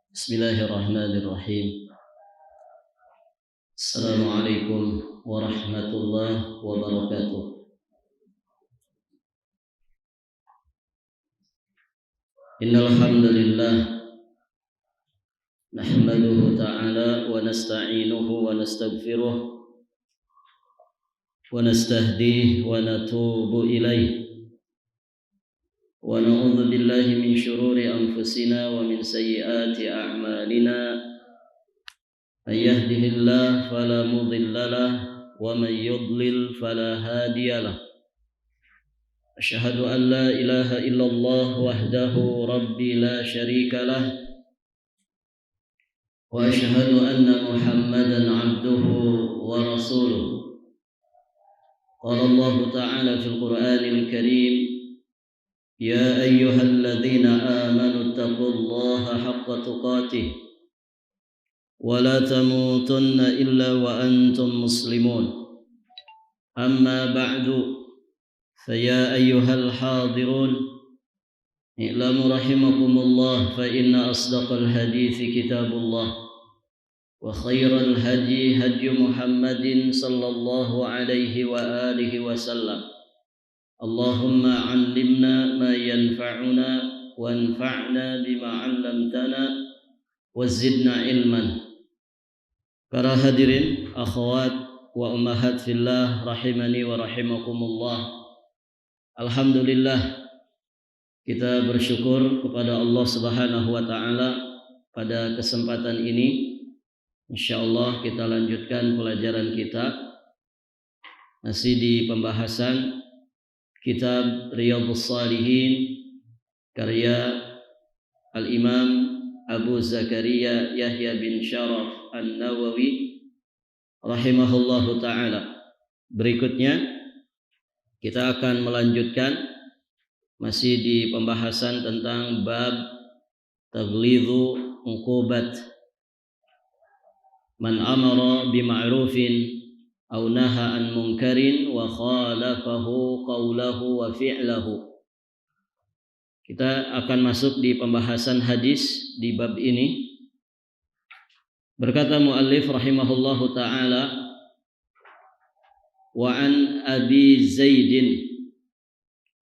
Bismillahirrahmanirrahim. Assalamualaikum warahmatullahi wabarakatuh. Innal hamdalillah nahmaduhu ta'ala wa nasta'inuhu wa nastaghfiruh wa nastahdihi wa natubu ilayh wa na'udzu billahi min syururi anfusina wa min sayyiati a'malina may yahdihillahu fala mudilla lahu wa may yudlil fala hadiya lahu. Asyhadu an la ilaha illallah wahdahu rabbi la syarika lah wa asyhadu anna Muhammadan abduhu wa rasuluh. Qala Allah ta'ala fil Qur'anil Karim, ya ayyuhalladzina amanu taqullaha haqqa tuqatih wa la tamutunna illa wa antum muslimun. Amma ba'du, فيا أيها الحاضرون اعلموا رحمكم الله فإن أصدق الحديث كتاب الله وخير الهدي هدي محمد صلى الله عليه وآله وسلم. اللهم علمنا ما ينفعنا وانفعنا بما علمتنا وزدنا علما. Para hadirin, akhwat wa ummahat fillah rahimani wa rahimakumullah. Alhamdulillah, kita bersyukur kepada Allah Subhanahu wa taala pada kesempatan ini. Insyaallah kita lanjutkan pelajaran kita masih di pembahasan kitab Riyadhus Shalihin karya Al-Imam Abu Zakaria Yahya bin Syaraf An-Nawawi rahimahullahu taala. Berikutnya kita akan melanjutkan masih di pembahasan tentang bab taghlidhu uqubat man amara bima'rufin aw naha an munkarin wa khalafahu qawlahu wa fi'lahu. Kita akan masuk di pembahasan hadis di bab ini. Berkata muallif rahimahullahu taala, wa an Abi Zaid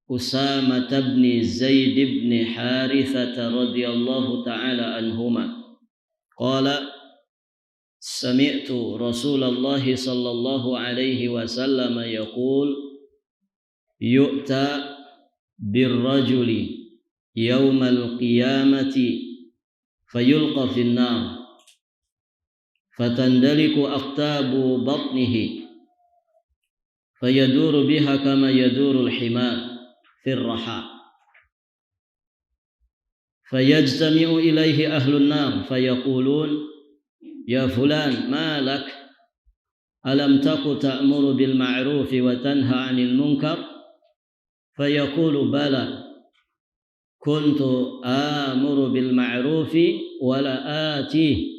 Usamah bin Zaid bin Harithah radhiyallahu ta'ala anhuma qala sami'tu Rasulullah sallallahu alaihi wasallam yaqul yu'ta birrajuli yawmal qiyamati fayulqa fin nar fatandaliku aqtabu batnihi fayaduru biha kama yadurul himar fir raha fayajtami'u ilaihi ahlun nar fayaqulun ya fulan ma lak alam taku ta'muru bil ma'rufi wa tanha 'anil munkar fayaqulu bala kuntu amuru bil ma'rufi wa la atih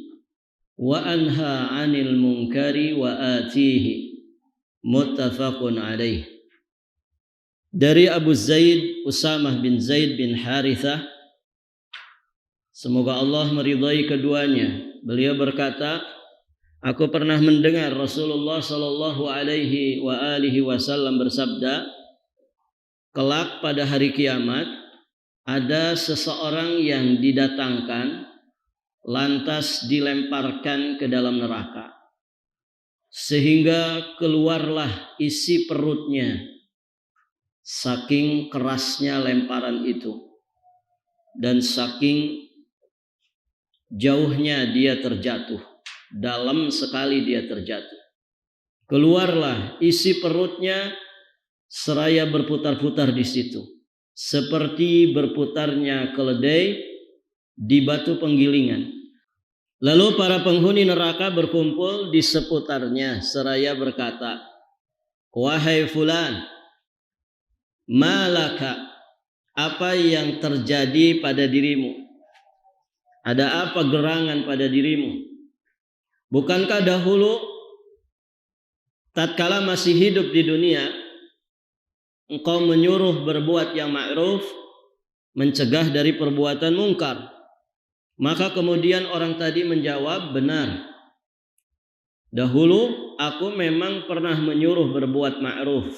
wa anha 'anil munkari wa atihi. Muttafaqun alaih. Dari Abu Zaid Usamah bin Zaid bin Harithah, semoga Allah meridhai keduanya, beliau berkata, aku pernah mendengar Rasulullah sallallahu alaihi wa alihi wasallam bersabda, kelak pada hari kiamat ada seseorang yang didatangkan lantas dilemparkan ke dalam neraka sehingga keluarlah isi perutnya, saking kerasnya lemparan itu dan saking jauhnya dia terjatuh, dalam sekali dia terjatuh. Keluarlah isi perutnya seraya berputar-putar di situ, seperti berputarnya keledai di batu penggilingan. Lalu para penghuni neraka berkumpul di seputarnya seraya berkata, wahai fulan, malaka, apa yang terjadi pada dirimu? Ada apa gerangan pada dirimu? Bukankah dahulu tatkala masih hidup di dunia engkau menyuruh berbuat yang ma'ruf, mencegah dari perbuatan mungkar. Maka kemudian orang tadi menjawab, benar. Dahulu aku memang pernah menyuruh berbuat ma'ruf,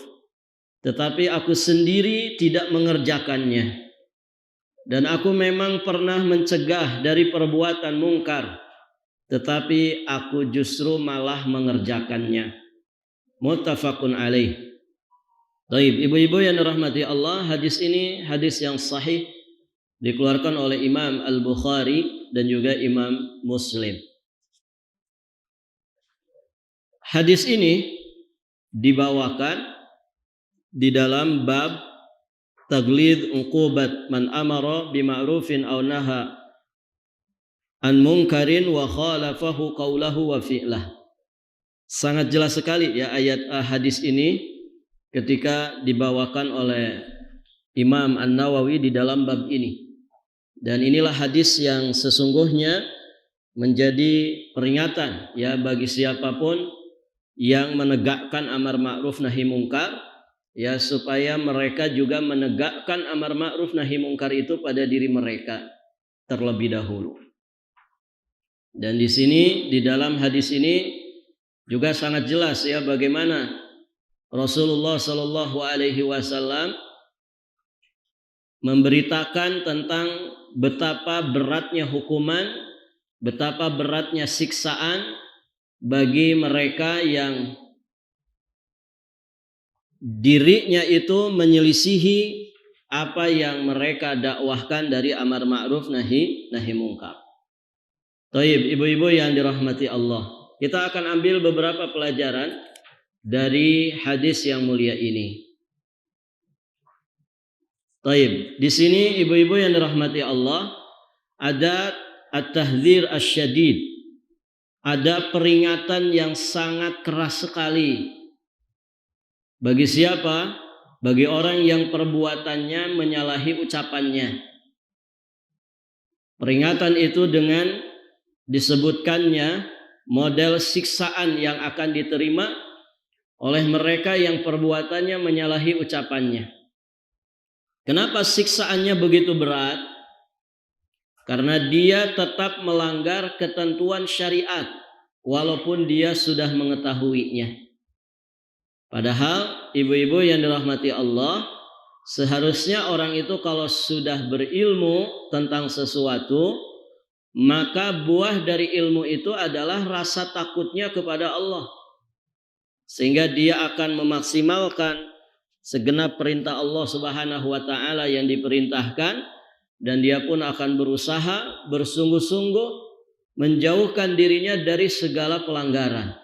tetapi aku sendiri tidak mengerjakannya. Dan aku memang pernah mencegah dari perbuatan mungkar, tetapi aku justru malah mengerjakannya. Muttafaqun alaih. Baik, ibu-ibu yang dirahmati Allah, hadis ini hadis yang sahih, dikeluarkan oleh Imam Al-Bukhari dan juga Imam Muslim. Hadis ini dibawakan di dalam bab taglid uqubat man amara bima'rufin aw naha an munkarin wa khalafahu qawlahu wa fi'lah. Sangat jelas sekali ya ayat hadis ini ketika dibawakan oleh Imam An-Nawawi di dalam bab ini. Dan inilah hadis yang sesungguhnya menjadi peringatan ya bagi siapapun yang menegakkan amar ma'ruf nahi mungkar, ya supaya mereka juga menegakkan amar ma'ruf nahi mungkar itu pada diri mereka terlebih dahulu. Dan di sini di dalam hadis ini juga sangat jelas ya bagaimana Rasulullah Shallallahu Alaihi Wasallam memberitakan tentang betapa beratnya hukuman, betapa beratnya siksaan bagi mereka yang dirinya itu menyelisihi apa yang mereka dakwahkan dari amar ma'ruf nahi mungkar. Taib, ibu-ibu yang dirahmati Allah, kita akan ambil beberapa pelajaran dari hadis yang mulia ini. Taib, di sini ibu-ibu yang dirahmati Allah, ada at-tahdzir asy-syadid, ada peringatan yang sangat keras sekali. Bagi siapa? Bagi orang yang perbuatannya menyalahi ucapannya. Peringatan itu dengan disebutkannya model siksaan yang akan diterima oleh mereka yang perbuatannya menyalahi ucapannya. Kenapa siksaannya begitu berat? Karena dia tetap melanggar ketentuan syariat walaupun dia sudah mengetahuinya. Padahal ibu-ibu yang dirahmati Allah, seharusnya orang itu kalau sudah berilmu tentang sesuatu, maka buah dari ilmu itu adalah rasa takutnya kepada Allah. Sehingga dia akan memaksimalkan segenap perintah Allah Subhanahu wa taala yang diperintahkan, dan dia pun akan berusaha bersungguh-sungguh menjauhkan dirinya dari segala pelanggaran.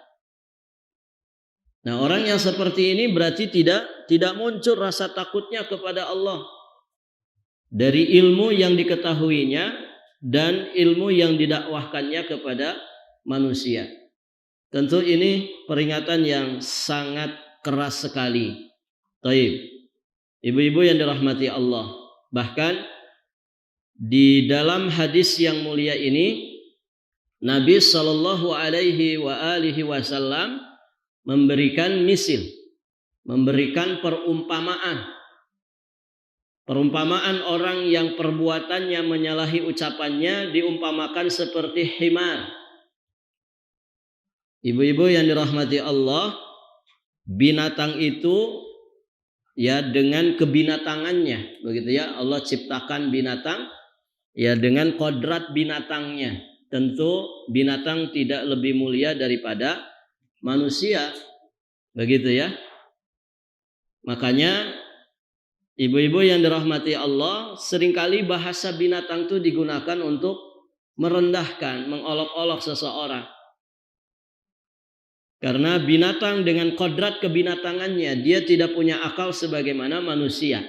Nah, orang yang seperti ini berarti tidak muncul rasa takutnya kepada Allah dari ilmu yang diketahuinya dan ilmu yang didakwahkannya kepada manusia. Tentu ini peringatan yang sangat keras sekali. Taib, ibu-ibu yang dirahmati Allah, bahkan di dalam hadis yang mulia ini Nabi Shallallahu Alaihi Wasallam memberikan misil, memberikan perumpamaan orang yang perbuatannya menyalahi ucapannya diumpamakan seperti himar. Ibu-ibu yang dirahmati Allah, binatang itu ya dengan kebinatangannya, begitu ya, Allah ciptakan binatang ya dengan kodrat binatangnya. Tentu binatang tidak lebih mulia daripada manusia, begitu ya. Makanya ibu-ibu yang dirahmati Allah, seringkali bahasa binatang itu digunakan untuk merendahkan, mengolok-olok seseorang. Karena binatang dengan kodrat kebinatangannya, dia tidak punya akal sebagaimana manusia.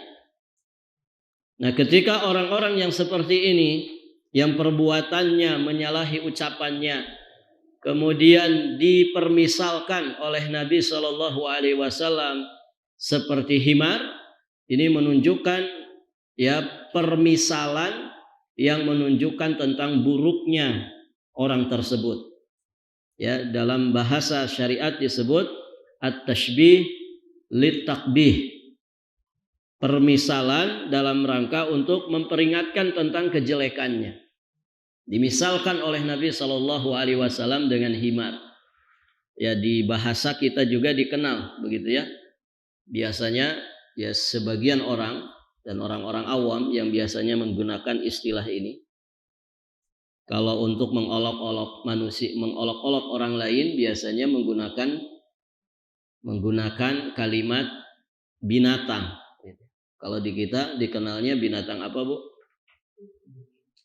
Nah, ketika orang-orang yang seperti ini, yang perbuatannya menyalahi ucapannya, kemudian dipermisalkan oleh Nabi Shallallahu Alaihi Wasallam seperti himar, ini menunjukkan ya permisalan yang menunjukkan tentang buruknya orang tersebut. Ya, dalam bahasa syariat disebut at-tashbih lit-takbih. Permisalan dalam rangka untuk memperingatkan tentang kejelekannya. Dimisalkan oleh Nabi Shallallahu Alaihi Wasallam dengan himar. Ya, di bahasa kita juga dikenal begitu ya. Biasanya ya sebagian orang dan orang-orang awam yang biasanya menggunakan istilah ini. Kalau untuk mengolok-olok manusia, mengolok-olok orang lain biasanya menggunakan kalimat binatang. Kalau di kita dikenalnya binatang apa, Bu?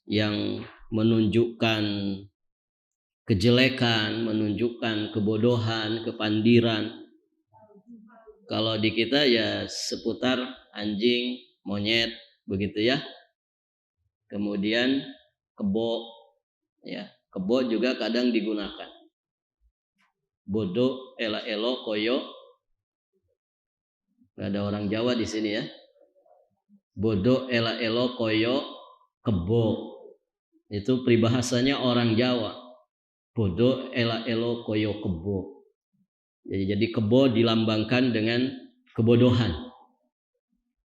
Yang menunjukkan kejelekan, menunjukkan kebodohan, kepandiran. Kalau di kita ya seputar anjing, monyet, begitu ya. Kemudian kebo, ya, kebo juga kadang digunakan. Bodoh, ela-elo, koyo. Gak ada orang Jawa di sini ya. Bodoh, ela-elo, koyo, kebo. Itu peribahasanya orang Jawa. Bodoh, ela-elo, koyo, kebo. Jadi kebo dilambangkan dengan kebodohan.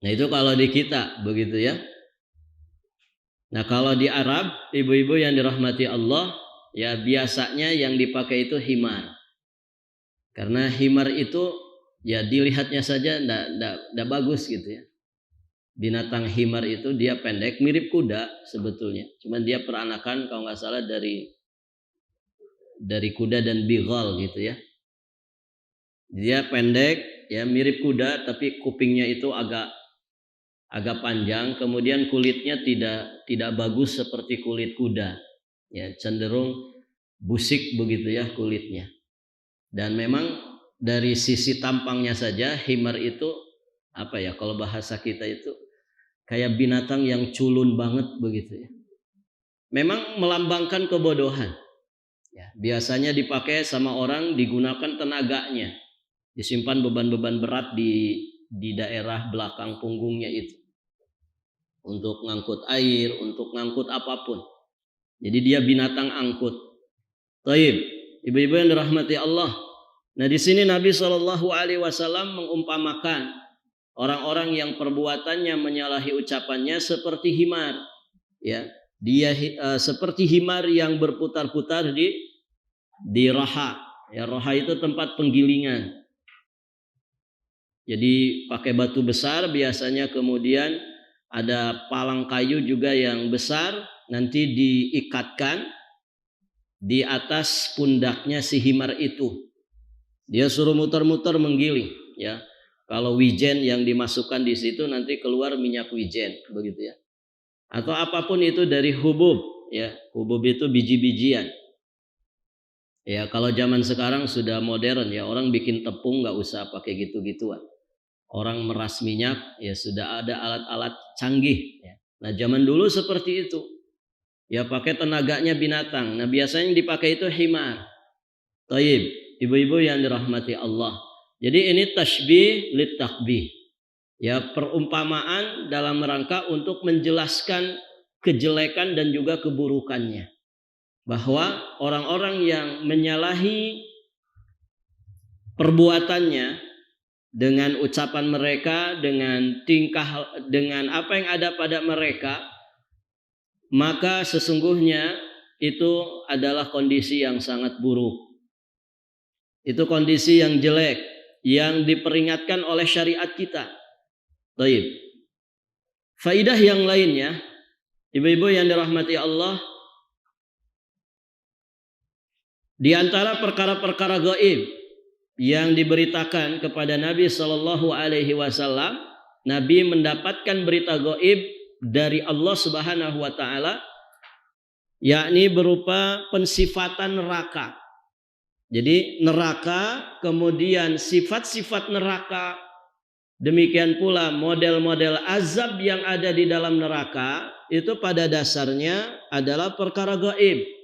Nah itu kalau di kita begitu ya. Nah kalau di Arab, ibu-ibu yang dirahmati Allah, ya biasanya yang dipakai itu himar. Karena himar itu ya dilihatnya saja tidak bagus gitu ya. Binatang himar itu dia pendek, mirip kuda sebetulnya. Cuman dia peranakan kalau nggak salah dari kuda dan bighal gitu ya. Dia pendek, ya mirip kuda, tapi kupingnya itu agak panjang. Kemudian kulitnya tidak bagus seperti kulit kuda, ya cenderung busik begitu ya kulitnya. Dan memang dari sisi tampangnya saja himar itu apa ya? Kalau bahasa kita itu kayak binatang yang culun banget begitu ya. Memang melambangkan kebodohan. Ya, biasanya dipakai sama orang, digunakan tenaganya. Disimpan beban-beban berat di daerah belakang punggungnya itu. Untuk ngangkut air, untuk ngangkut apapun. Jadi dia binatang angkut. Taib, ibu-ibu yang dirahmati Allah. Nah di sini Nabi SAW mengumpamakan orang-orang yang perbuatannya menyalahi ucapannya seperti himar. Ya, dia seperti himar yang berputar-putar di raha. Ya, raha itu tempat penggilingan. Jadi pakai batu besar biasanya, kemudian ada palang kayu juga yang besar, nanti diikatkan di atas pundaknya si himar itu. Dia suruh muter-muter menggiling ya. Kalau wijen yang dimasukkan di situ nanti keluar minyak wijen begitu ya. Atau apapun itu dari hubub ya. Hubub itu biji-bijian. Ya kalau zaman sekarang sudah modern ya, orang bikin tepung nggak usah pakai gitu-gituan. Orang meras minyak ya sudah ada alat-alat canggih ya. Nah zaman dulu seperti itu ya, pakai tenaganya binatang. Nah biasanya yang dipakai itu himar. Taib, ibu-ibu yang dirahmati Allah. Jadi ini tashbih lit takbih. Ya perumpamaan dalam rangka untuk menjelaskan kejelekan dan juga keburukannya. Bahwa orang-orang yang menyalahi perbuatannya dengan ucapan mereka, dengan tingkah, dengan apa yang ada pada mereka, maka sesungguhnya itu adalah kondisi yang sangat buruk. Itu kondisi yang jelek, yang diperingatkan oleh syariat kita. Baik. Faidah yang lainnya, ibu-ibu yang dirahmati Allah, di antara perkara-perkara gaib yang diberitakan kepada Nabi Shallallahu Alaihi Wasallam, Nabi mendapatkan berita gaib dari Allah Subhanahu Wa Taala, yakni berupa pensifatan neraka. Jadi neraka, kemudian sifat-sifat neraka, demikian pula model-model azab yang ada di dalam neraka, itu pada dasarnya adalah perkara gaib.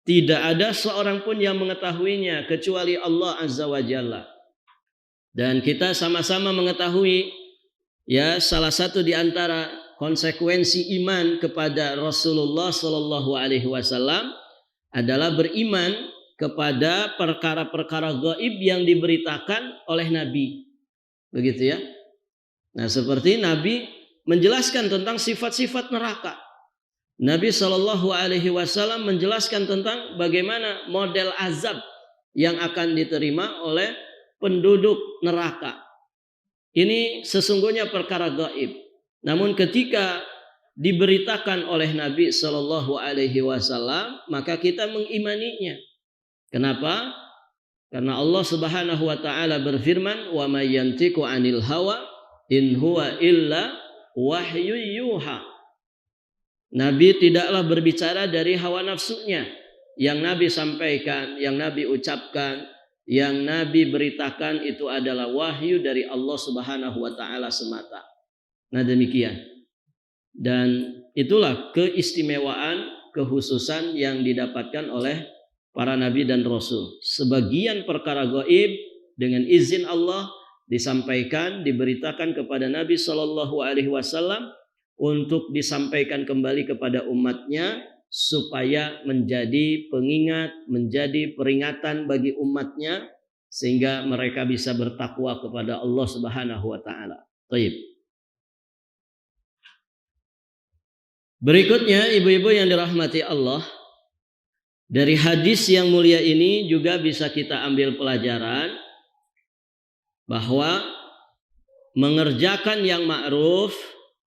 Tidak ada seorang pun yang mengetahuinya kecuali Allah Azza wa Jalla. Dan kita sama-sama mengetahui ya, salah satu di antara konsekuensi iman kepada Rasulullah Sallallahu Alaihi Wasallam adalah beriman kepada perkara-perkara gaib yang diberitakan oleh Nabi. Begitu ya. Nah, seperti Nabi menjelaskan tentang sifat-sifat neraka. Nabi Shallallahu Alaihi Wasallam menjelaskan tentang bagaimana model azab yang akan diterima oleh penduduk neraka. Ini sesungguhnya perkara gaib. Namun ketika diberitakan oleh Nabi Shallallahu Alaihi Wasallam, maka kita mengimaninya. Kenapa? Karena Allah Subhanahu Wa Taala berfirman, "Wa may yantiqu 'anil hawa in huwa illa wahyu yuha." Nabi tidaklah berbicara dari hawa nafsunya. Yang Nabi sampaikan, yang Nabi ucapkan, yang Nabi beritakan itu adalah wahyu dari Allah Subhanahu Wa Taala semata. Nah demikian. Dan itulah keistimewaan, kekhususan yang didapatkan oleh para nabi dan rasul. Sebagian perkara gaib dengan izin Allah disampaikan, diberitakan kepada Nabi Shallallahu Alaihi Wasallam untuk disampaikan kembali kepada umatnya supaya menjadi pengingat, menjadi peringatan bagi umatnya sehingga mereka bisa bertakwa kepada Allah Subhanahu Wa Taala. Baik. Berikutnya ibu-ibu yang dirahmati Allah, dari hadis yang mulia ini juga bisa kita ambil pelajaran bahwa mengerjakan yang ma'ruf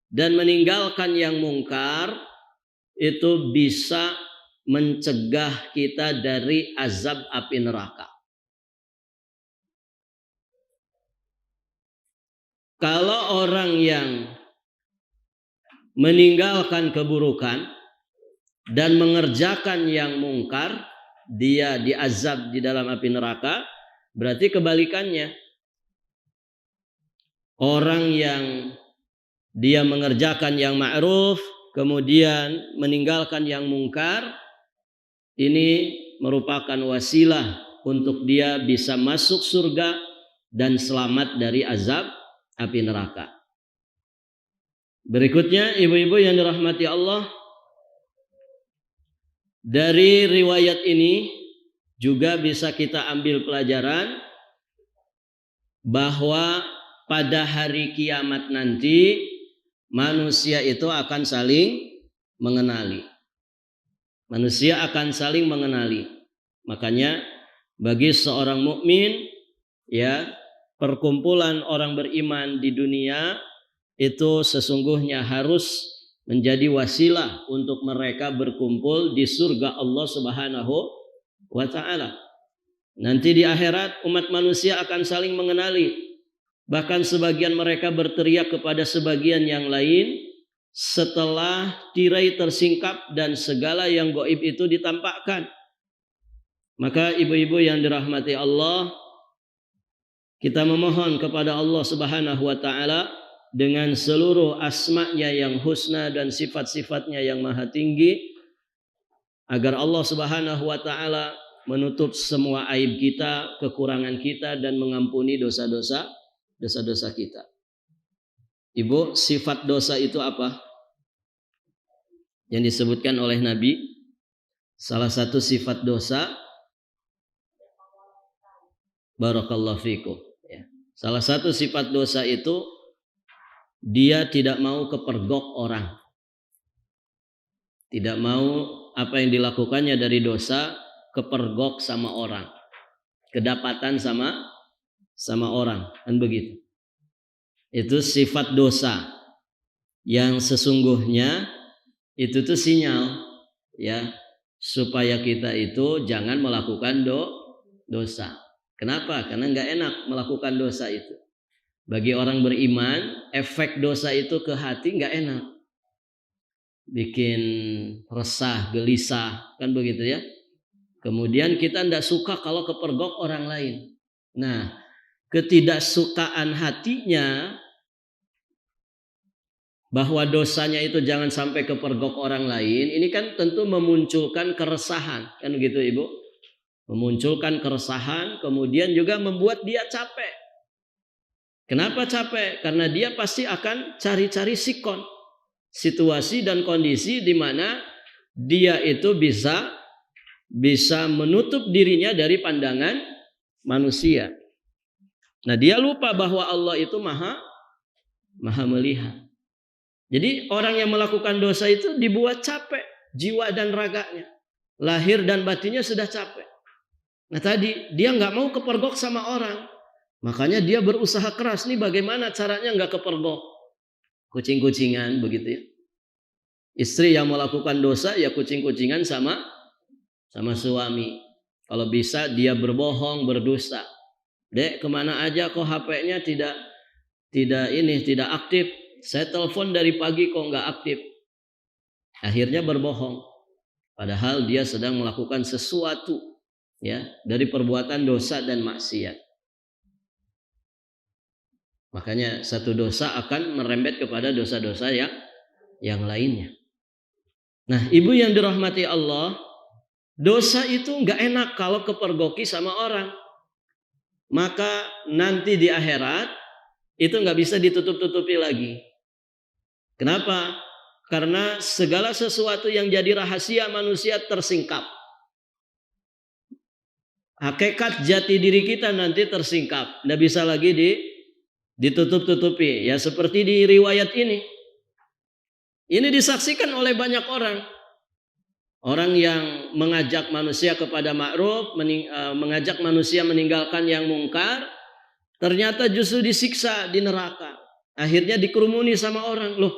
dan meninggalkan yang mungkar itu bisa mencegah kita dari azab api neraka. Kalau orang yang meninggalkan keburukan dan mengerjakan yang mungkar, dia diazab di dalam api neraka. Berarti kebalikannya, orang yang dia mengerjakan yang ma'ruf kemudian meninggalkan yang mungkar, ini merupakan wasilah untuk dia bisa masuk surga dan selamat dari azab api neraka. Berikutnya ibu-ibu yang dirahmati Allah, dari riwayat ini juga bisa kita ambil pelajaran bahwa pada hari kiamat nanti manusia itu akan saling mengenali. Manusia akan saling mengenali. Makanya bagi seorang mukmin, ya, perkumpulan orang beriman di dunia itu sesungguhnya harus menjadi wasilah untuk mereka berkumpul di surga Allah Subhanahu wa Ta'ala. Nanti di akhirat umat manusia akan saling mengenali. Bahkan sebagian mereka berteriak kepada sebagian yang lain setelah tirai tersingkap dan segala yang gaib itu ditampakkan. Maka ibu-ibu yang dirahmati Allah, kita memohon kepada Allah Subhanahu wa Ta'ala dengan seluruh asma-Nya yang husna dan sifat-sifatnya yang maha tinggi, agar Allah Subhanahu wa Ta'ala menutup semua aib kita, kekurangan kita, dan mengampuni dosa-dosa kita. Ibu, sifat dosa itu apa? Yang disebutkan oleh Nabi, salah satu sifat dosa, barakallahu fikum, ya. Salah satu sifat dosa itu dia tidak mau kepergok orang. Tidak mau apa yang dilakukannya dari dosa kepergok sama orang. Kedapatan sama orang, kan begitu. Itu sifat dosa yang sesungguhnya itu tuh sinyal, ya, supaya kita itu jangan melakukan dosa. Kenapa? Karena nggak enak melakukan dosa itu. Bagi orang beriman, efek dosa itu ke hati nggak enak, bikin resah, gelisah, kan begitu ya. Kemudian kita tidak suka kalau kepergok orang lain. Nah, ketidaksukaan hatinya bahwa dosanya itu jangan sampai kepergok orang lain, ini kan tentu memunculkan keresahan, kan gitu Ibu? Memunculkan keresahan, kemudian juga membuat dia capek. Kenapa capek? Karena dia pasti akan cari-cari sikon, situasi dan kondisi di mana dia itu bisa menutup dirinya dari pandangan manusia. Nah, dia lupa bahwa Allah itu maha melihat. Jadi orang yang melakukan dosa itu dibuat capek jiwa dan raganya, lahir dan batinnya sudah capek. Nah tadi dia nggak mau kepergok sama orang, makanya dia berusaha keras nih bagaimana caranya nggak kepergok, kucing-kucingan begitu ya. Istri yang melakukan dosa ya kucing-kucingan sama suami. Kalau bisa dia berbohong, berdusta. Dek, kemana aja kok HP-nya tidak aktif. Saya telepon dari pagi kok nggak aktif. Akhirnya berbohong. Padahal dia sedang melakukan sesuatu ya dari perbuatan dosa dan maksiat. Makanya satu dosa akan merembet kepada dosa-dosa yang lainnya. Nah, ibu yang dirahmati Allah, dosa itu nggak enak kalau kepergoki sama orang. Maka nanti di akhirat itu nggak bisa ditutup-tutupi lagi. Kenapa? Karena segala sesuatu yang jadi rahasia manusia tersingkap. Hakikat jati diri kita nanti tersingkap. Nggak bisa lagi ditutup-tutupi. Ya seperti di riwayat ini. Ini disaksikan oleh banyak orang. Orang yang mengajak manusia kepada ma'ruf, mengajak manusia meninggalkan yang mungkar, ternyata justru disiksa di neraka. Akhirnya dikerumuni sama orang. Loh,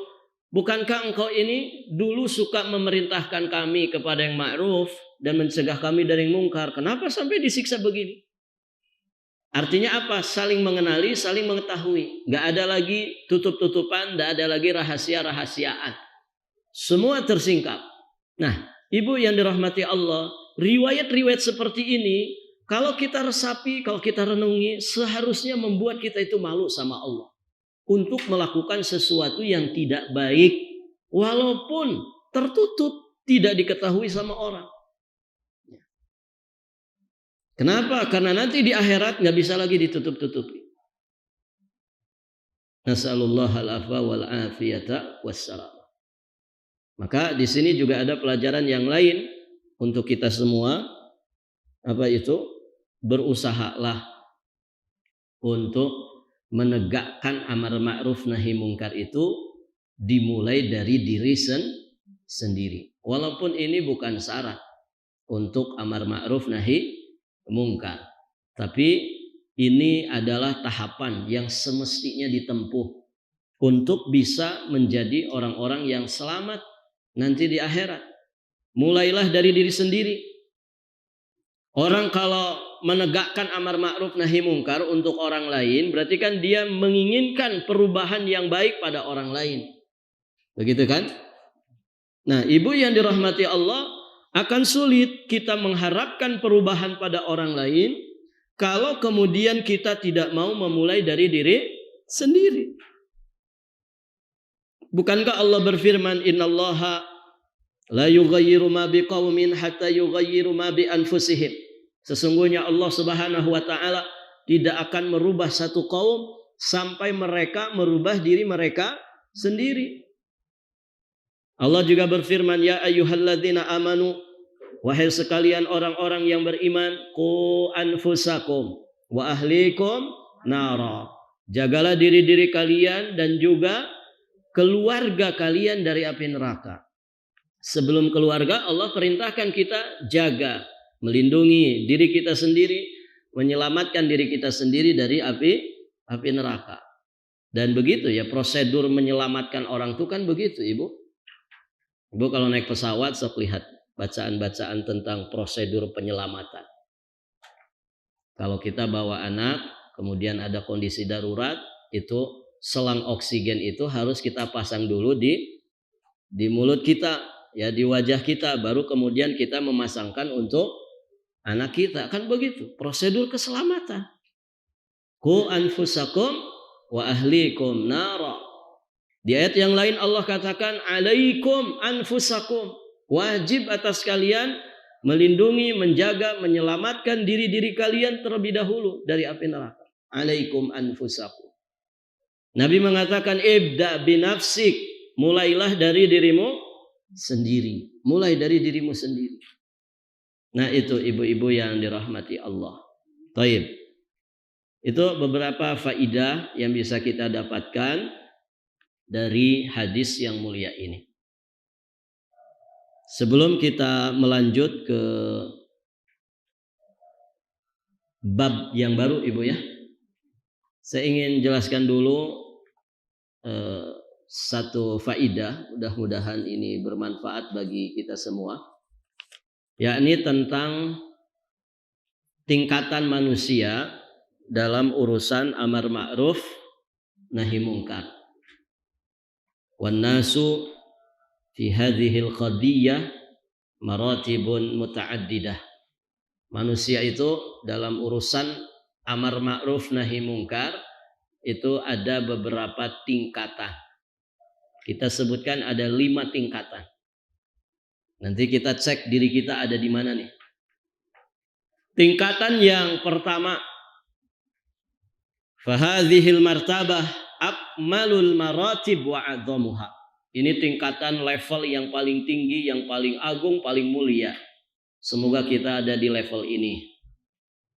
bukankah engkau ini dulu suka memerintahkan kami kepada yang ma'ruf dan mencegah kami dari yang mungkar? Kenapa sampai disiksa begini? Artinya apa? Saling mengenali, saling mengetahui. Gak ada lagi tutup-tutupan, gak ada lagi rahasia-rahasiaan. Semua tersingkap. Nah, ibu yang dirahmati Allah, riwayat-riwayat seperti ini, kalau kita resapi, kalau kita renungi, seharusnya membuat kita itu malu sama Allah. Untuk melakukan sesuatu yang tidak baik, walaupun tertutup, tidak diketahui sama orang. Kenapa? Karena nanti di akhirat nggak bisa lagi ditutup-tutupi. Nas'alullah al-afwa wal-afiyata wassalam. Maka di sini juga ada pelajaran yang lain untuk kita semua. Apa itu? Berusahalah untuk menegakkan amar ma'ruf nahi mungkar itu dimulai dari diri sendiri. Walaupun ini bukan syarat untuk amar ma'ruf nahi mungkar. Tapi ini adalah tahapan yang semestinya ditempuh untuk bisa menjadi orang-orang yang selamat nanti di akhirat. Mulailah dari diri sendiri. Orang kalau menegakkan amar ma'ruf nahi mungkar untuk orang lain, berarti kan dia menginginkan perubahan yang baik pada orang lain. Begitu kan? Nah, ibu yang dirahmati Allah, akan sulit kita mengharapkan perubahan pada orang lain kalau kemudian kita tidak mau memulai dari diri sendiri. Bukankah Allah berfirman, innallaha la yughayyiru ma biqaumin hatta yughayyiru ma bi anfusihim. Sesungguhnya Allah Subhanahu wa taala tidak akan merubah satu kaum sampai mereka merubah diri mereka sendiri. Allah juga berfirman, ya ayyuhalladzina amanu, wahai sekalian orang-orang yang beriman, qu anfusakum wa ahlikum nara. Jagalah diri-diri kalian dan juga keluarga kalian dari api neraka. Sebelum keluarga, Allah perintahkan kita jaga, melindungi diri kita sendiri, menyelamatkan diri kita sendiri dari api neraka. Dan begitu ya prosedur menyelamatkan orang itu kan begitu, Ibu. Ibu kalau naik pesawat sok lihat bacaan-bacaan tentang prosedur penyelamatan. Kalau kita bawa anak, kemudian ada kondisi darurat, itu selang oksigen itu harus kita pasang dulu di mulut kita, ya di wajah kita, baru kemudian kita memasangkan untuk anak kita. Kan begitu prosedur keselamatan. Qu anfusakum wa ahlikum nara. Di ayat yang lain Allah katakan alaikum anfusakum, wajib atas kalian melindungi, menjaga, menyelamatkan diri-diri kalian terlebih dahulu dari api neraka. Alaikum anfusakum. Nabi mengatakan ibda binafsik, mulailah dari dirimu sendiri. Mulai dari dirimu sendiri. Nah itu ibu-ibu yang dirahmati Allah. Taib. Itu beberapa faidah yang bisa kita dapatkan dari hadis yang mulia ini. Sebelum kita melanjut ke bab yang baru Ibu ya, saya ingin jelaskan dulu satu faidah, mudah-mudahan ini bermanfaat bagi kita semua, yakni tentang tingkatan manusia dalam urusan amar ma'ruf nahi mungkar. Wan nasu fi hadhil qadiyah maratibun muta'addidah. Manusia itu dalam urusan amar ma'ruf nahi mungkar itu ada beberapa tingkatan. Kita sebutkan ada 5 tingkatan. Nanti kita cek diri kita ada di mana nih. Tingkatan yang pertama, fahadhil martabah akmalul maratib wa adzamuha. Ini tingkatan level yang paling tinggi, yang paling agung, paling mulia. Semoga kita ada di level ini.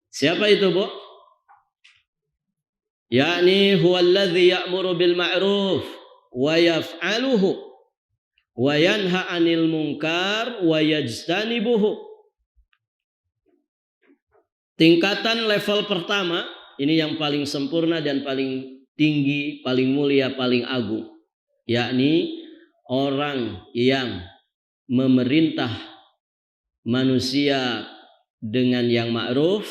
Siapa itu, Bu? Yakni huwallazi ya'muru bil ma'ruf wa yaf'aluhu wa yanha 'anil munkar wa yajtanibuhu. Tingkatan level pertama, ini yang paling sempurna dan paling tinggi, paling mulia, paling agung, yakni orang yang memerintah manusia dengan yang ma'ruf,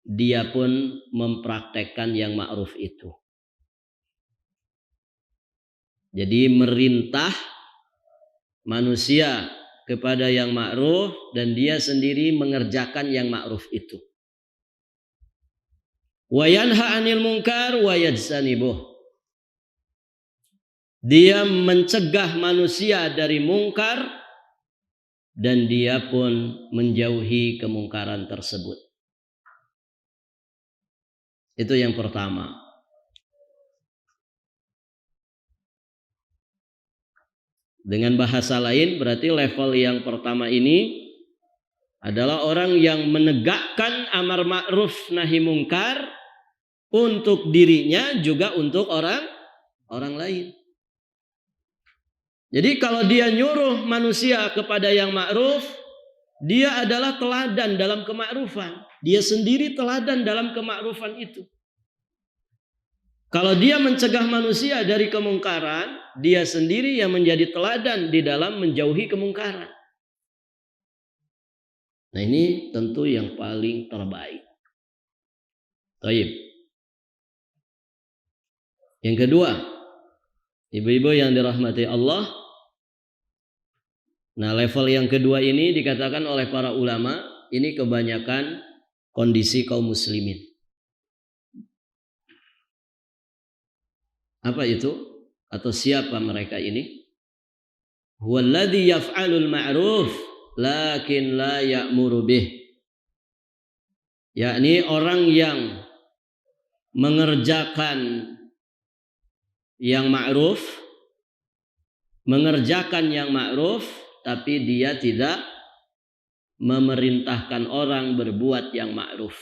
dia pun mempraktekkan yang ma'ruf itu. Jadi merintah manusia kepada yang ma'ruf dan dia sendiri mengerjakan yang ma'ruf itu. Wa yanha 'anil munkar wa yajtanibuh. Dia mencegah manusia dari mungkar dan dia pun menjauhi kemungkaran tersebut. Itu yang pertama. Dengan bahasa lain berarti level yang pertama ini adalah orang yang menegakkan amar ma'ruf nahi mungkar untuk dirinya juga untuk orang lain. Jadi kalau dia nyuruh manusia kepada yang ma'ruf, dia adalah teladan dalam kema'rufan. Dia sendiri teladan dalam kema'rufan itu. Kalau dia mencegah manusia dari kemungkaran, dia sendiri yang menjadi teladan di dalam menjauhi kemungkaran. Nah ini tentu yang paling terbaik. Baik. Yang kedua, ibu-ibu yang dirahmati Allah. Nah level yang kedua ini dikatakan oleh para ulama, ini kebanyakan kondisi kaum muslimin. Apa itu? Atau siapa mereka ini? Huwallazi yaf'alul ma'ruf lakin la ya'muru bih. Yakni orang yang mengerjakan yang ma'ruf, mengerjakan yang ma'ruf, tapi dia tidak memerintahkan orang berbuat yang ma'ruf.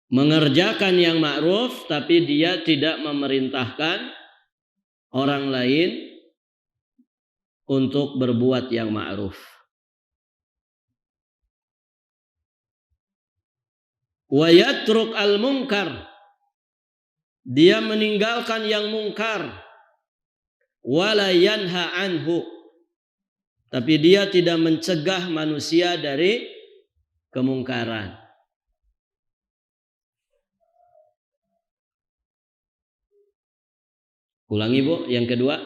Mengerjakan yang ma'ruf tapi dia tidak memerintahkan orang lain untuk berbuat yang ma'ruf. Wa yatruk al-munkar, dia meninggalkan yang mungkar. Wala yanha anhu, tapi dia tidak mencegah manusia dari kemungkaran. Ulangi Bu, yang kedua.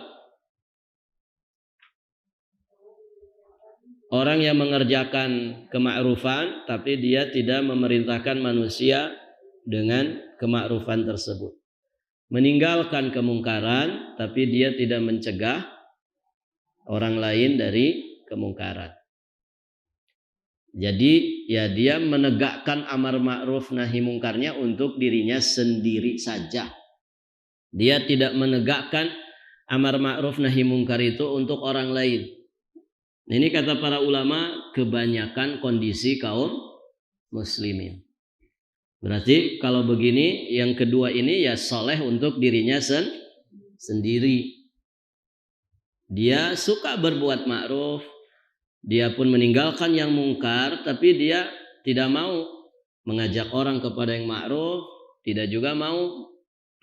Orang yang mengerjakan kema'rufan tapi dia tidak memerintahkan manusia dengan kema'rufan tersebut. Meninggalkan kemungkaran tapi dia tidak mencegah orang lain dari kemungkaran. Jadi ya dia menegakkan amar ma'ruf nahi mungkarnya untuk dirinya sendiri saja. Dia tidak menegakkan amar ma'ruf nahi mungkar itu untuk orang lain. Ini kata para ulama kebanyakan kondisi kaum muslimin. Berarti kalau begini, yang kedua ini ya soleh untuk dirinya sendiri. Dia suka berbuat ma'ruf, dia pun meninggalkan yang mungkar, tapi dia tidak mau mengajak orang kepada yang ma'ruf, tidak juga mau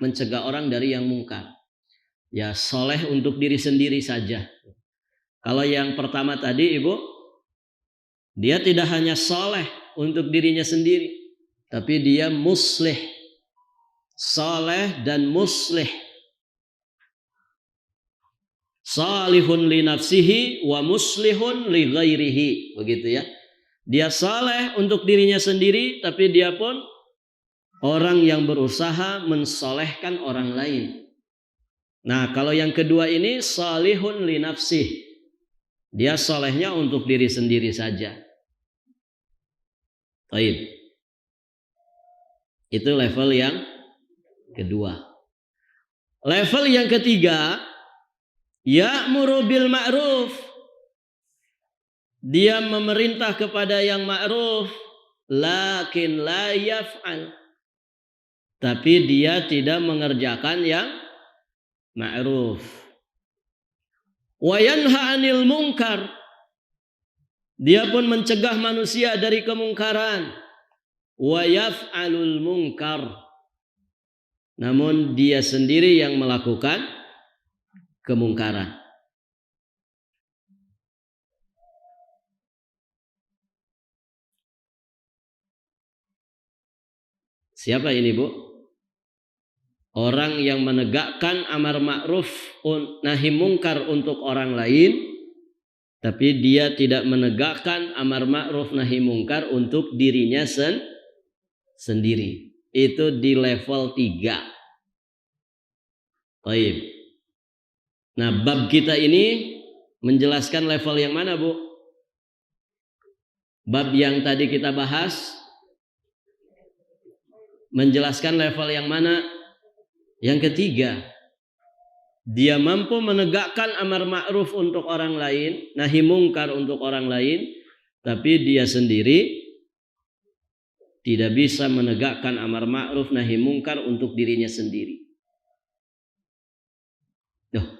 mencegah orang dari yang mungkar. Ya soleh untuk diri sendiri saja. Kalau yang pertama tadi Ibu, dia tidak hanya soleh untuk dirinya sendiri, tapi dia muslih, soleh dan muslih. Salihun li nafsihi wa muslihun li ghairihi, begitu ya. Dia saleh untuk dirinya sendiri, tapi dia pun orang yang berusaha mensolehkan orang lain. Nah, kalau yang kedua ini salihun li nafsih, dia solehnya untuk diri sendiri saja. Baik. Itu level yang kedua. Level yang ketiga, ya'muru bil ma'ruf. Dia memerintah kepada yang ma'ruf, lakin la yaf'al. Tapi dia tidak mengerjakan yang ma'ruf. Wa yanha 'anil munkar. Dia pun mencegah manusia dari kemungkaran. Wa yaf'alul munkar. Namun dia sendiri yang melakukan kemungkaran. Siapa ini, Bu? Orang yang menegakkan amar ma'ruf nahi mungkar untuk orang lain, tapi dia tidak menegakkan amar ma'ruf nahi mungkar untuk dirinya sendiri. Itu di level 3. Baik. Nah, bab kita ini menjelaskan level yang mana, Bu? Bab yang tadi kita bahas menjelaskan level yang mana? Yang ketiga. Dia mampu menegakkan amar ma'ruf untuk orang lain, nahi mungkar untuk orang lain, tapi dia sendiri tidak bisa menegakkan amar ma'ruf nahi mungkar untuk dirinya sendiri.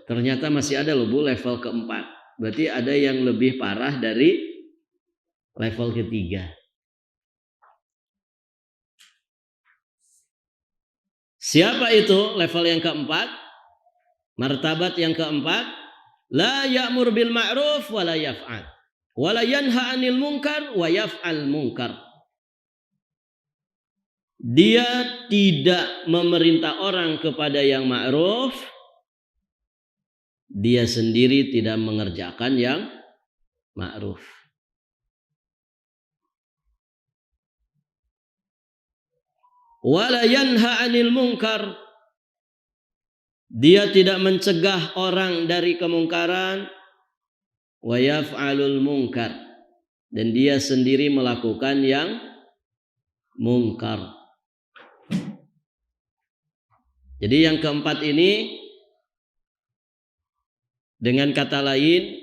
Ternyata masih ada loh, Bu, level keempat. Berarti ada yang lebih parah dari level ketiga. Siapa itu level yang keempat? Martabat yang keempat, la ya'mur bil ma'ruf wa la yaf'al. Wa la yanha 'anil munkar wa yaf'al munkar. Dia tidak memerintah orang kepada yang ma'ruf, dia sendiri tidak mengerjakan yang ma'ruf. Wala yanha 'anil munkar. Dia tidak mencegah orang dari kemungkaran. Wa yaf'alul munkar. Dan dia sendiri melakukan yang mungkar. Jadi yang keempat ini, dengan kata lain,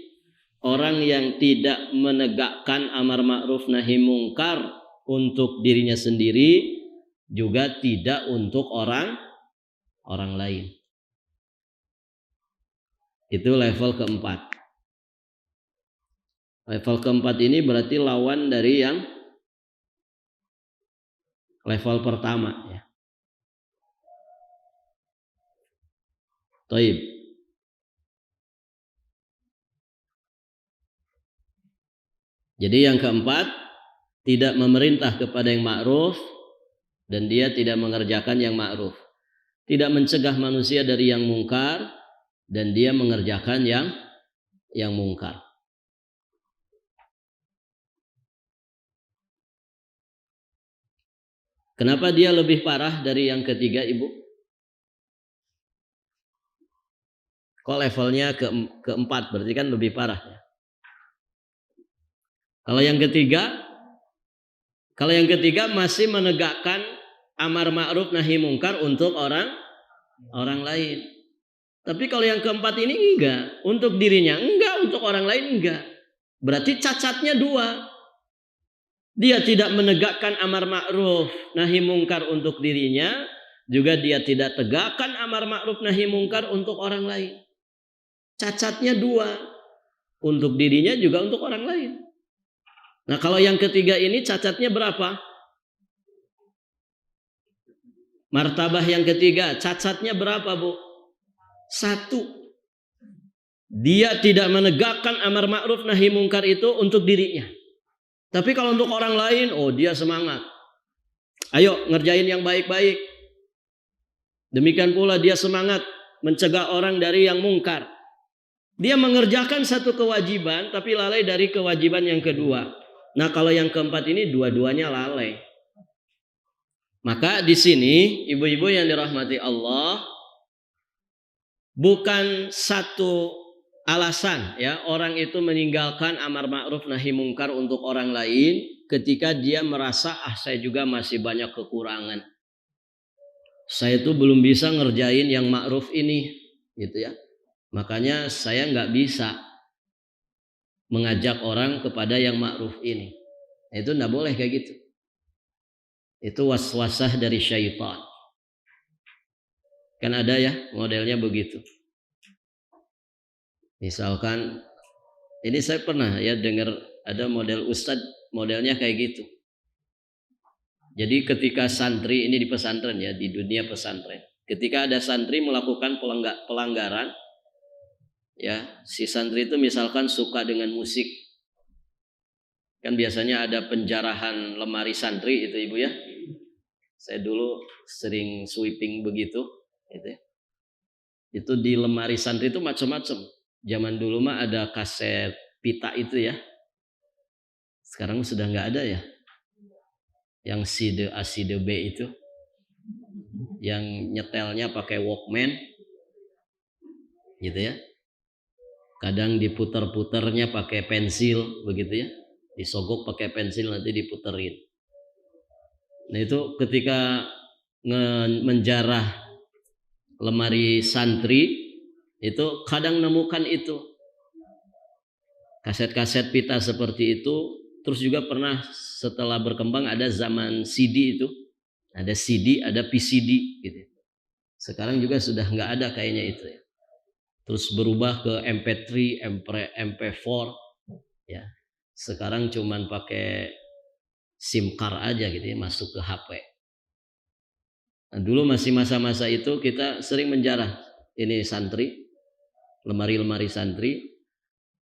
orang yang tidak menegakkan amar ma'ruf nahi mungkar untuk dirinya sendiri, juga tidak untuk orang lain. Itu level keempat. Level keempat ini berarti lawan dari yang level pertama, ya. Taib. Jadi yang keempat, tidak memerintah kepada yang ma'ruf dan dia tidak mengerjakan yang ma'ruf. Tidak mencegah manusia dari yang mungkar dan dia mengerjakan yang mungkar. Kenapa dia lebih parah dari yang ketiga, Ibu? Kok levelnya keempat, berarti kan lebih parah, ya? Kalau yang ketiga masih menegakkan amar ma'ruf nahi mungkar untuk orang lain. Tapi kalau yang keempat ini enggak, untuk dirinya enggak, untuk orang lain enggak. Berarti cacatnya 2. Dia tidak menegakkan amar ma'ruf nahi mungkar untuk dirinya, juga dia tidak tegakkan amar ma'ruf nahi mungkar untuk orang lain. Cacatnya dua, untuk dirinya juga untuk orang lain. Nah, kalau yang ketiga ini cacatnya berapa? Martabah yang ketiga, cacatnya berapa, Bu? 1. Dia tidak menegakkan amar ma'ruf nahi mungkar itu untuk dirinya. Tapi kalau untuk orang lain, oh dia semangat. Ayo ngerjain yang baik-baik. Demikian pula dia semangat mencegah orang dari yang mungkar. Dia mengerjakan satu kewajiban tapi lalai dari kewajiban yang kedua. Nah, kalau yang keempat ini dua-duanya lalai. Maka di sini ibu-ibu yang dirahmati Allah, bukan satu alasan ya orang itu meninggalkan amar ma'ruf nahi mungkar untuk orang lain ketika dia merasa saya juga masih banyak kekurangan. Saya tuh belum bisa ngerjain yang ma'ruf ini gitu ya. Makanya saya nggak bisa mengajak orang kepada yang ma'ruf ini. Itu nggak boleh kayak gitu. Itu waswasah dari syaitan. Kan ada ya modelnya begitu. Misalkan ini saya pernah ya dengar ada model ustadz modelnya kayak gitu. Jadi ketika santri ini di pesantren ya, di dunia pesantren, ketika ada santri melakukan pelanggaran ya, si santri itu misalkan suka dengan musik, kan biasanya ada penjarahan lemari santri itu ibu ya. Saya dulu sering sweeping begitu gitu ya. Itu di lemari santri itu macam-macam. Zaman dulu mah ada kaset pita itu ya. Sekarang sudah nggak ada ya. Yang side A side B itu. Yang nyetelnya pakai Walkman. Gitu ya. Kadang diputer-puternya pakai pensil begitu ya. Disogok pakai pensil nanti diputerin. Nah itu ketika menjarah lemari santri itu kadang nemukan itu kaset-kaset pita seperti itu. Terus juga pernah setelah berkembang ada zaman CD itu, ada CD, ada PCD gitu. Sekarang juga sudah nggak ada kayaknya itu ya. Terus berubah ke MP3, MP4 ya. Sekarang cuman pakai SIM card aja gitu ya, masuk ke HP. Nah, dulu masih masa-masa itu kita sering menjarah ini santri, lemari-lemari santri.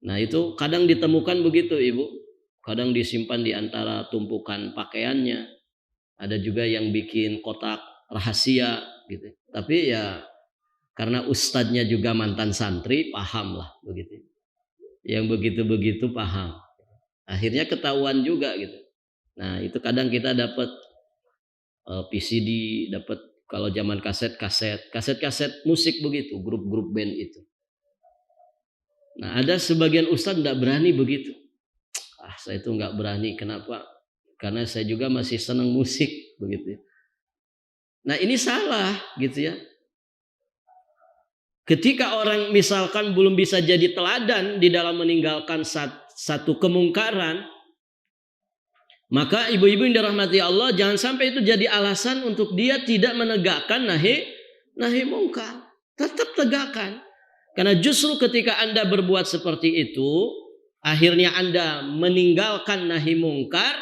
Nah itu kadang ditemukan begitu ibu, kadang disimpan di antara tumpukan pakaiannya. Ada juga yang bikin kotak rahasia gitu. Tapi ya karena ustadznya juga mantan santri, paham lah begitu. Yang begitu-begitu paham. Akhirnya ketahuan juga gitu. Nah itu kadang kita dapat PCD, dapat kalau zaman kaset musik begitu, grup-grup band itu. Nah ada sebagian ustadz tidak berani begitu. Saya itu nggak berani, kenapa? Karena saya juga masih senang musik begitu. Nah ini salah gitu ya. Ketika orang misalkan belum bisa jadi teladan di dalam meninggalkan satu kemungkaran, maka ibu-ibu yang dirahmati Allah jangan sampai itu jadi alasan untuk dia tidak menegakkan nahi mungkar. Tetap tegakkan. Karena justru ketika Anda berbuat seperti itu, akhirnya Anda meninggalkan nahi mungkar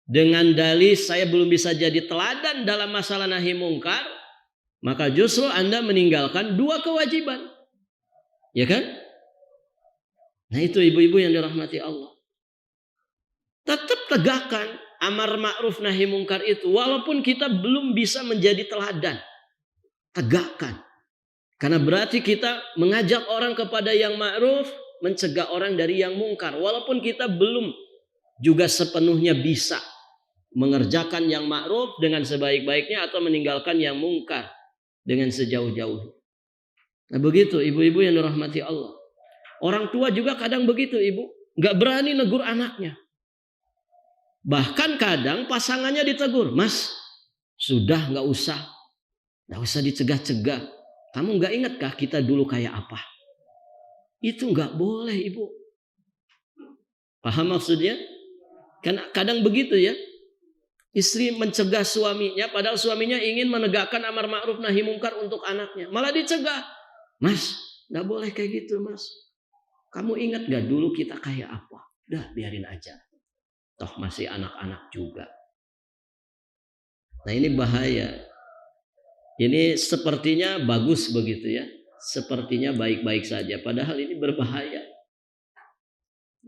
dengan dalih saya belum bisa jadi teladan dalam masalah nahi mungkar, maka justru Anda meninggalkan dua kewajiban. Ya kan? Nah itu ibu-ibu yang dirahmati Allah. Tetap tegakkan amar ma'ruf nahi mungkar itu walaupun kita belum bisa menjadi teladan. Tegakkan. Karena berarti kita mengajak orang kepada yang ma'ruf, mencegah orang dari yang mungkar. Walaupun kita belum juga sepenuhnya bisa mengerjakan yang ma'ruf dengan sebaik-baiknya atau meninggalkan yang mungkar dengan sejauh-jauhnya. Nah begitu ibu-ibu yang dirahmati Allah. Orang tua juga kadang begitu ibu. Gak berani negur anaknya. Bahkan kadang pasangannya ditegur. Mas, sudah gak usah dicegah-cegah. Kamu gak ingatkah kita dulu kayak apa? Itu gak boleh ibu. Paham maksudnya? Kan kadang begitu ya. Istri mencegah suaminya padahal suaminya ingin menegakkan amar ma'ruf nahi mungkar untuk anaknya. Malah dicegah. Mas, enggak boleh kayak gitu, Mas. Kamu ingat gak dulu kita kayak apa? Udah biarin aja. Toh masih anak-anak juga. Nah ini bahaya. Ini sepertinya bagus begitu ya. Sepertinya baik-baik saja. Padahal ini berbahaya.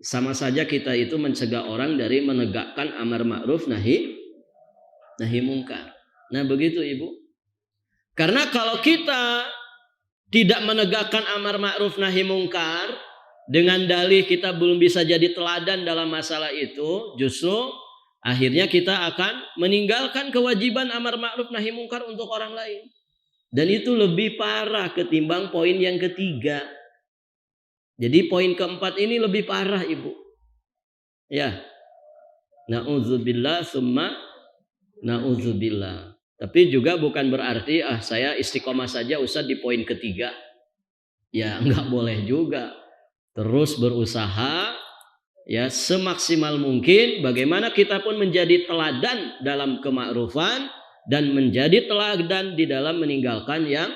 Sama saja kita itu mencegah orang dari menegakkan amar ma'ruf nahi mungkar. Nah begitu Ibu. Karena kalau kita tidak menegakkan amar ma'ruf nahi mungkar, dengan dalih kita belum bisa jadi teladan dalam masalah itu, justru akhirnya kita akan meninggalkan kewajiban amar ma'ruf nahi mungkar untuk orang lain. Dan itu lebih parah ketimbang poin yang ketiga. Jadi poin keempat ini lebih parah Ibu. Ya. Na'udzubillah summa na'udzubillah. Tapi juga bukan berarti saya istiqomah saja Ustaz di poin ketiga. Ya enggak boleh juga. Terus berusaha ya semaksimal mungkin bagaimana kita pun menjadi teladan dalam kemakrufan dan menjadi teladan di dalam meninggalkan yang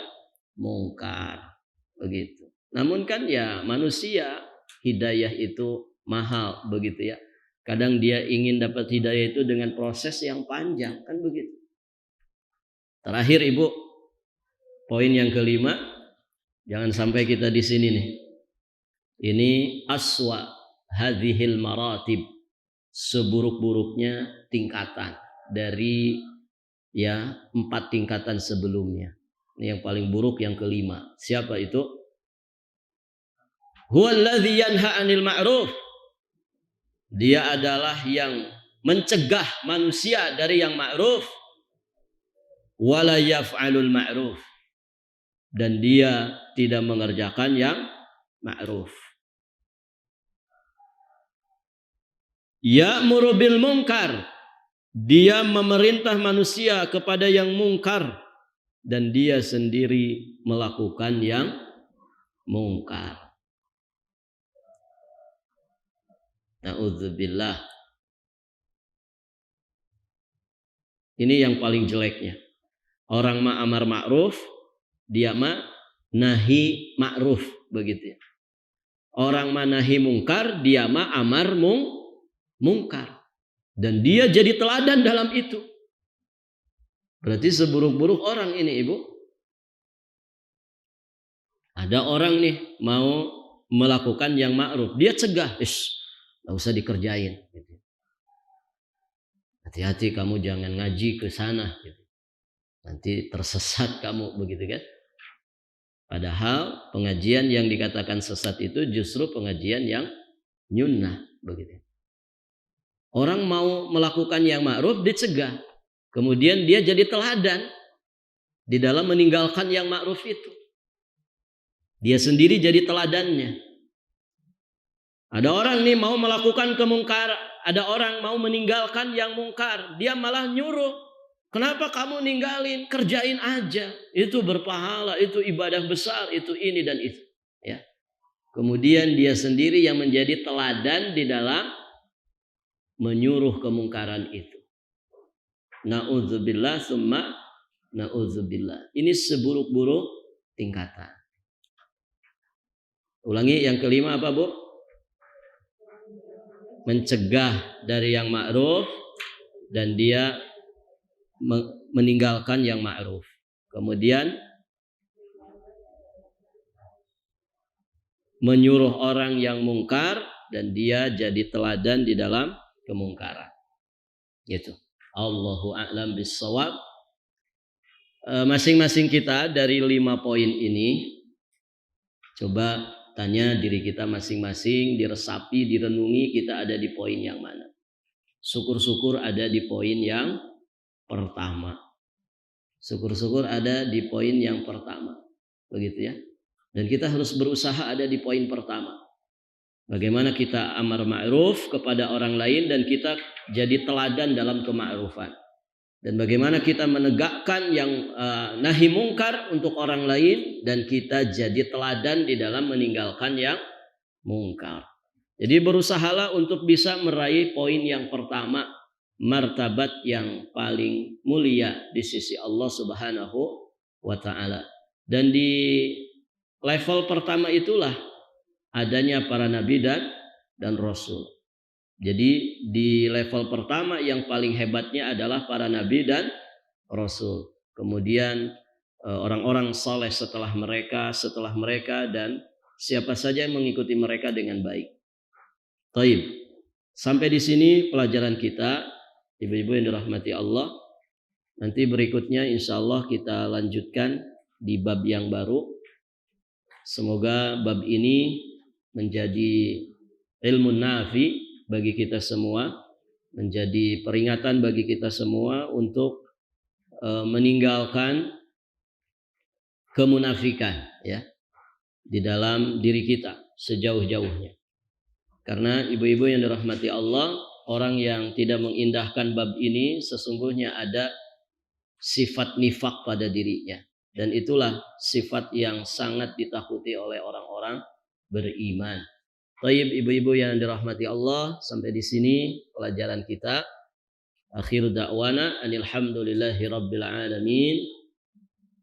mungkar. Begitu. Namun kan ya manusia hidayah itu mahal begitu ya. Kadang dia ingin dapat hidayah itu dengan proses yang panjang kan begitu. Terakhir Ibu, poin yang kelima, jangan sampai kita di sini nih. Ini aswa hadhil maratib, seburuk-buruknya tingkatan dari ya 4 tingkatan sebelumnya. Ini yang paling buruk yang kelima. Siapa itu? Huwallazi yanha 'anil ma'ruf. Dia adalah yang mencegah manusia dari yang ma'ruf. Wala yaf'alul ma'ruf. Dan dia tidak mengerjakan yang ma'ruf. Ya'muru bil munkar. Dia memerintah manusia kepada yang mungkar. Dan dia sendiri melakukan yang mungkar. Na'udzubillah. Ini yang paling jeleknya. Orang amar ma'ruf, dia nahi ma'ruf. Begitu ya. Orang nahi mungkar, dia amar mungkar. Dan dia jadi teladan dalam itu. Berarti seburuk-buruk orang ini Ibu. Ada orang nih mau melakukan yang ma'ruf. Dia cegah. Gak usah dikerjain. Hati-hati kamu jangan ngaji ke sana. Nanti tersesat kamu. Begitu kan. Padahal pengajian yang dikatakan sesat itu justru pengajian yang nyunnah. Begitu. Orang mau melakukan yang ma'ruf dicegah. Kemudian dia jadi teladan di dalam meninggalkan yang ma'ruf itu. Dia sendiri jadi teladannya. Ada orang nih mau melakukan kemungkaran, ada orang mau meninggalkan yang mungkar, dia malah nyuruh. Kenapa kamu ninggalin? Kerjain aja. Itu berpahala, itu ibadah besar, itu ini dan itu. Ya. Kemudian dia sendiri yang menjadi teladan di dalam menyuruh kemungkaran itu. Na'udzubillah summa na'udzubillah. Ini seburuk-buruk tingkatan. Ulangi yang kelima apa Bu? Mencegah dari yang ma'ruf dan dia meninggalkan yang ma'ruf. Kemudian menyuruh orang yang mungkar dan dia jadi teladan di dalam kemungkaran. Gitu. Allahu a'lam bissawab. Masing-masing kita dari 5 poin ini coba tanya diri kita masing-masing, diresapi, direnungi kita ada di poin yang mana. Syukur-syukur ada di poin yang pertama. Syukur-syukur ada di poin yang pertama. Begitu ya. Dan kita harus berusaha ada di poin pertama. Bagaimana kita amar ma'ruf kepada orang lain dan kita jadi teladan dalam kema'rufan. Dan bagaimana kita menegakkan yang nahi mungkar untuk orang lain dan kita jadi teladan di dalam meninggalkan yang mungkar. Jadi berusahalah untuk bisa meraih poin yang pertama, martabat yang paling mulia di sisi Allah Subhanahu wa taala. Dan di level pertama itulah adanya para nabi dan rasul. Jadi di level pertama yang paling hebatnya adalah para nabi dan rasul. Kemudian orang-orang saleh setelah mereka dan siapa saja yang mengikuti mereka dengan baik. Taib. Sampai di sini pelajaran kita, ibu-ibu yang dirahmati Allah. Nanti berikutnya insya Allah kita lanjutkan di bab yang baru. Semoga bab ini menjadi ilmu nafi bagi kita semua, menjadi peringatan bagi kita semua untuk meninggalkan kemunafikan ya di dalam diri kita sejauh-jauhnya. Karena ibu-ibu yang dirahmati Allah, orang yang tidak mengindahkan bab ini sesungguhnya ada sifat nifak pada dirinya. Dan itulah sifat yang sangat ditakuti oleh orang-orang beriman. Baik ibu-ibu yang dirahmati Allah, sampai di sini pelajaran kita. Akhir da'wana anil hamdulillahi rabbil alamin.